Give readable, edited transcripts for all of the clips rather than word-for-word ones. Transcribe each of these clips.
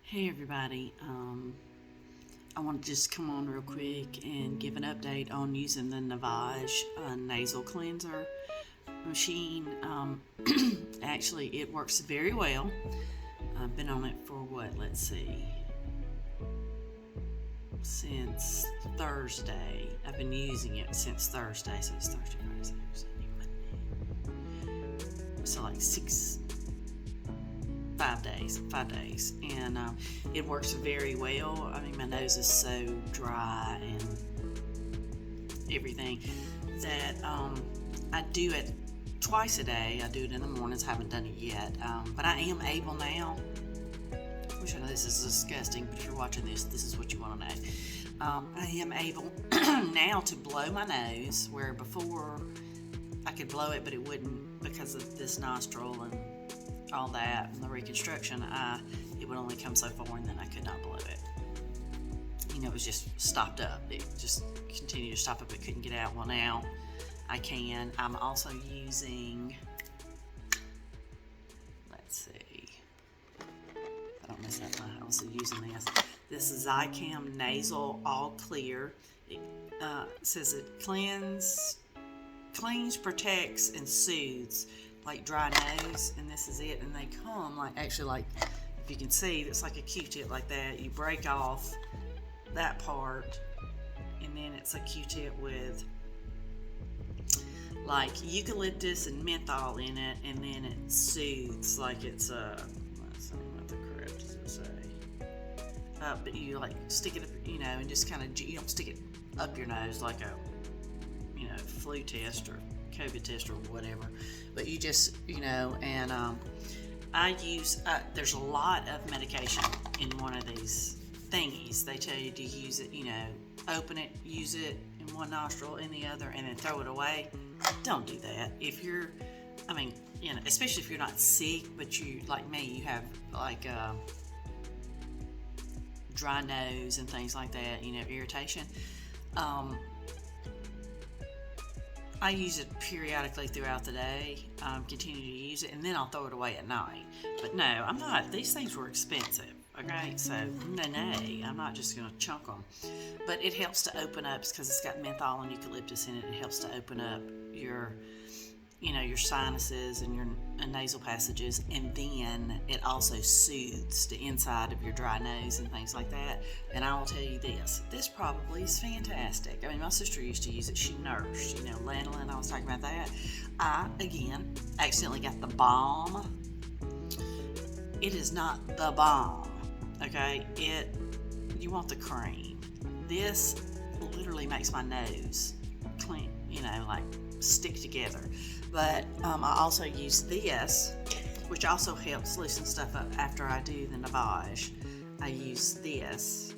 Hey everybody, I want to just come on real quick and give an update on using the Navage nasal cleanser machine. Actually, it works very well. I've been on it for let's see, since Thursday. I've been using it since Thursday, so it's Thursday, Friday, Saturday, Monday. So like 5 days, and it works very well. I mean, my nose is so dry and everything that I do it twice a day. I do it in the mornings. I haven't done it yet, but I am able now. Which I know this is disgusting, but if you're watching this, this is what you want to know. I am able now to blow my nose, where before I could blow it, but it wouldn't because of this nostril and all that and the reconstruction. It would only come so far, and then I could not blow it. It was just stopped up. It just continued to stop up. It couldn't get out. Well, now I can. I'm also using, let's see, if I don't mess up, I'm also using this is Zycam Nasal All Clear. It says it cleans, protects, and soothes like dry nose, and this is it. And they come like, actually, like, if you can see, it's like a Q-tip like that. You break off that part, and then it's a Q-tip with like eucalyptus and menthol in it, and then it soothes like it's let's see, what the crap does it say? But you like stick it up, and just kind of, you don't stick it up your nose like a flu test or COVID test or whatever, but you just, and I use, there's a lot of medication in one of these thingies. They tell you to use it, open it, use it in one nostril, in the other, and then throw it away. Don't do that. If you're, especially if you're not sick, but you, like me, you have like dry nose and things like that, irritation. I use it periodically throughout the day, continue to use it, and then I'll throw it away at night. But no, I'm not. These things were expensive, okay? So, no, I'm not just going to chunk them. But it helps to open up, because it's got menthol and eucalyptus in it. It helps to open up your sinuses and your nasal passages, and then it also soothes the inside of your dry nose and things like that. And I will tell you this probably is fantastic. I mean, my sister used to use it. She nursed, lanolin. I was talking about that. I, again, accidentally got the balm. It is not the balm, okay? You want the cream. This literally makes my nose clean, like stick together. But I also use this, which also helps loosen stuff up after I do the Navage. I use this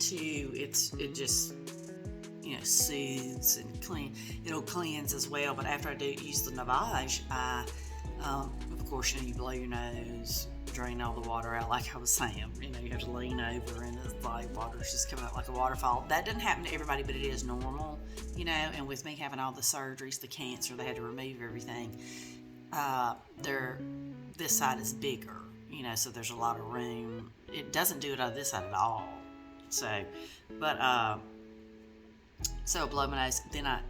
it just soothes and clean. It'll cleanse as well. But after I do use the Navage, I of course, you blow your nose, drain all the water out, like I was saying. You have to lean over, and it's like water's just coming out like a waterfall. That doesn't happen to everybody, but it is normal, and with me having all the surgeries, the cancer, they had to remove everything. This side is bigger, so there's a lot of room. It doesn't do it on this side at all. So, but, so I blow my nose, then I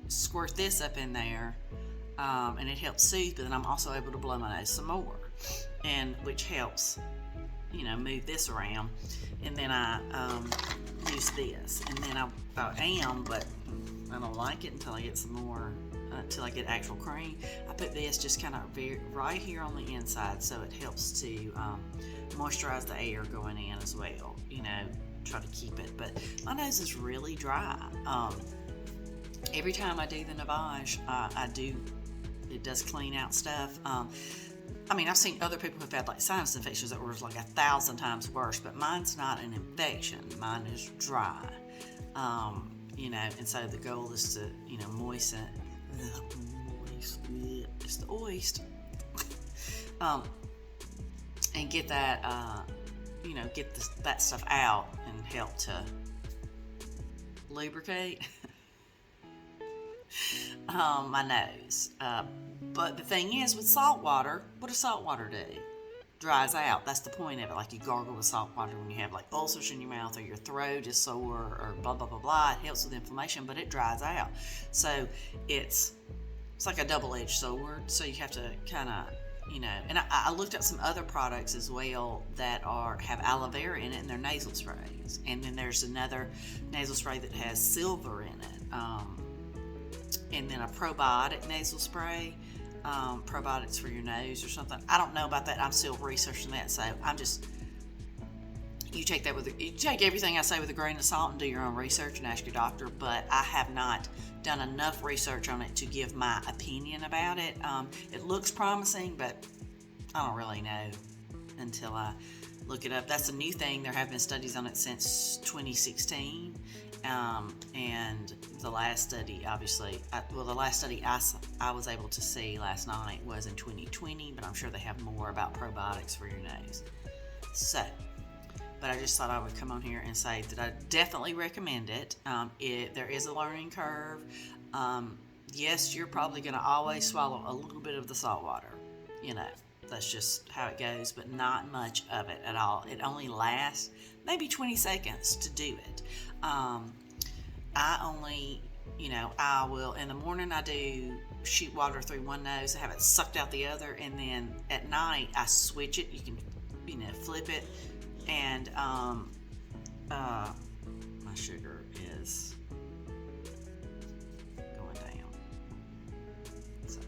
squirt this up in there, and it helps soothe, but then I'm also able to blow my nose some more, and which helps, move this around. And then I use this, and then I but I don't like it until I get some more, until I get actual cream. I put this just kind of right here on the inside, so it helps to moisturize the air going in as well, try to keep it. But my nose is really dry. Every time I do the Navage, it does clean out stuff. I've seen other people who've had like sinus infections that were like 1,000 times worse, but mine's not an infection. Mine is dry. And so the goal is to, moisten, it's the oyster, and get that, that stuff out and help to lubricate my nose. But the thing is, with salt water, what does salt water do? Dries out. That's the point of it. Like you gargle with salt water when you have like ulcers in your mouth or your throat is sore or blah blah blah blah. It helps with inflammation, but it dries out. So it's like a double-edged sword. So you have to kind of, and I looked at some other products as well that have aloe vera in it, and they're nasal sprays. And then there's another nasal spray that has silver in it, and then a probiotic nasal spray. Probiotics for your nose or something. I don't know about that. I'm still researching that, so you take everything I say with a grain of salt and do your own research and ask your doctor. But I have not done enough research on it to give my opinion about it. It looks promising, but I don't really know until I look it up. That's a new thing. There have been studies on it since 2016. And the last study, obviously, the last study I was able to see last night was in 2020, but I'm sure they have more about probiotics for your nose. So, but I just thought I would come on here and say that I definitely recommend it. There is a learning curve. Yes, you're probably going to always swallow a little bit of the salt water. That's just how it goes, but not much of it at all. It only lasts maybe 20 seconds to do it. I will, in the morning I do shoot water through one nose, I have it sucked out the other, and then at night I switch it. You can, flip it, and my sugar is going down. So,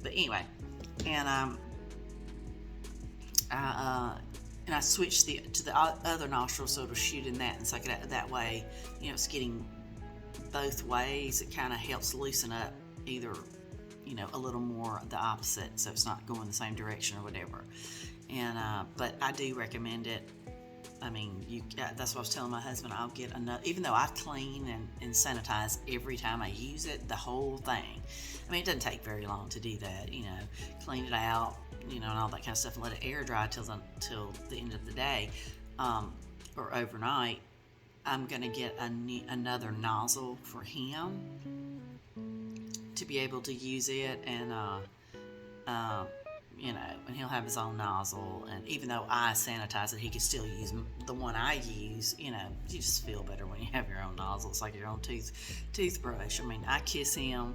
but anyway, and I switch to the other nostril so it'll shoot in that and suck it out. That way, it's getting both ways. It kind of helps loosen up either, a little more the opposite, so it's not going the same direction or whatever. And but I do recommend it. I mean, that's what I was telling my husband. I'll get another, even though I clean and sanitize every time I use it, the whole thing. I mean, it doesn't take very long to do that. Clean it out, and all that kind of stuff, and let it air dry till the end of the day, or overnight. I'm gonna get another nozzle for him to be able to use it, and and he'll have his own nozzle. And even though I sanitize it, he can still use the one I use. You just feel better when you have your own nozzle. It's like your own toothbrush. I mean, I kiss him,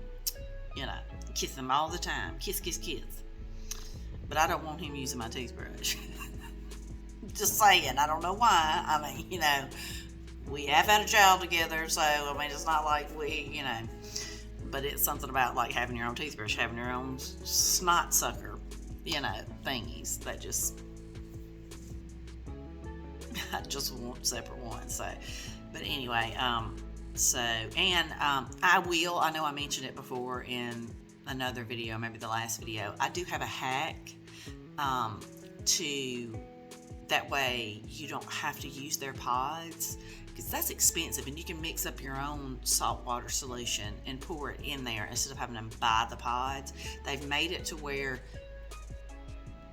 kiss him all the time. Kiss, kiss, kiss. But I don't want him using my toothbrush. Just saying. I don't know why. I mean, we have had a child together, so, I mean, it's not like we, but it's something about, like, having your own toothbrush, having your own snot sucker, thingies that I just want separate ones. So, but anyway, I know I mentioned it before in another video, maybe the last video. I do have a hack, that way you don't have to use their pods, because that's expensive, and you can mix up your own saltwater solution and pour it in there instead of having to buy the pods. They've made it to where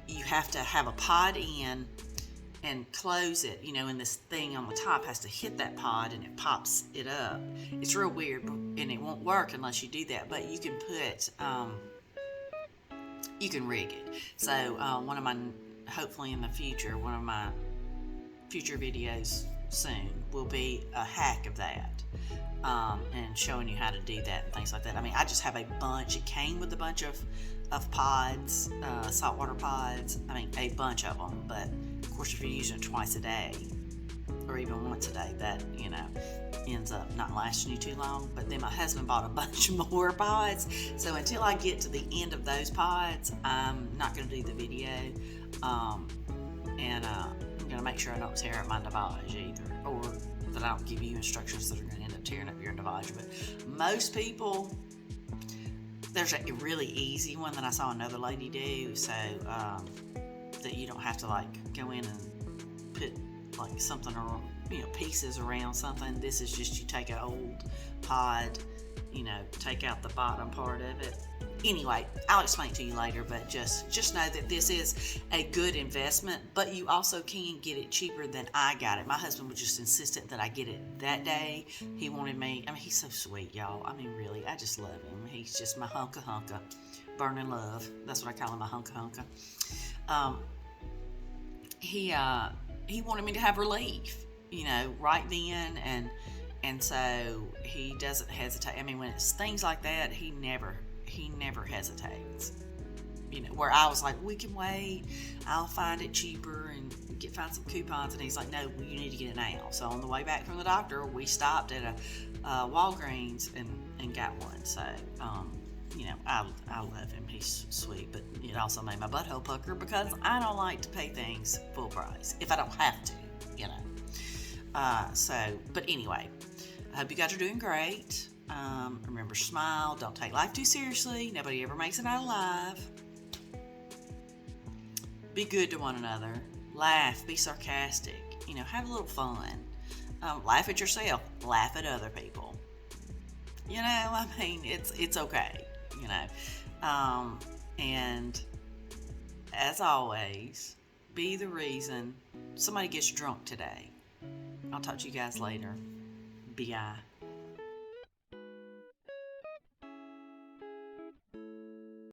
you have to have a pod in and close it, and this thing on the top has to hit that pod and it pops it up. It's real weird, and it won't work unless you do that, but you can put, you can rig it. So hopefully in the future, one of my future videos soon will be a hack of that, and showing you how to do that and things like that. I mean, I just have a bunch. It came with a bunch of pods, saltwater pods. I mean, a bunch of them, but of course if you're using it twice a day or even once a day, that ends up not lasting you too long. But then my husband bought a bunch more pods, so until I get to the end of those pods, I'm not going to do the video, and I'm going to make sure I don't tear up my Navage either, or that I don't give you instructions that are going to end up tearing up your Navage. But most people, there's a really easy one that I saw another lady do, so that you don't have to like go in and put like something or pieces around something. This is just, you take an old pod, take out the bottom part of it. Anyway, I'll explain it to you later, but just know that this is a good investment, but you also can get it cheaper than I got it. My husband was just insistent that I get it that day. He wanted me, I mean, he's so sweet, y'all. I mean, really, I just love him. He's just my hunka. Burning Love. That's what I call him, a hunka hunka. Um, he wanted me to have relief, right then, and so he doesn't hesitate. I mean, when it's things like that, he never hesitates. Where I was like, we can wait, I'll find it cheaper and find some coupons, and he's like, no, you need to get it now. So on the way back from the doctor, we stopped at a Walgreens and got one. So I love him. He's sweet, but it also made my butthole pucker because I don't like to pay things full price if I don't have to. But anyway, I hope you guys are doing great. Remember, smile. Don't take life too seriously. Nobody ever makes it out alive. Be good to one another. Laugh. Be sarcastic. Have a little fun. Laugh at yourself. Laugh at other people. It's okay. And as always, be the reason somebody gets drunk today. I'll talk to you guys later. Bi.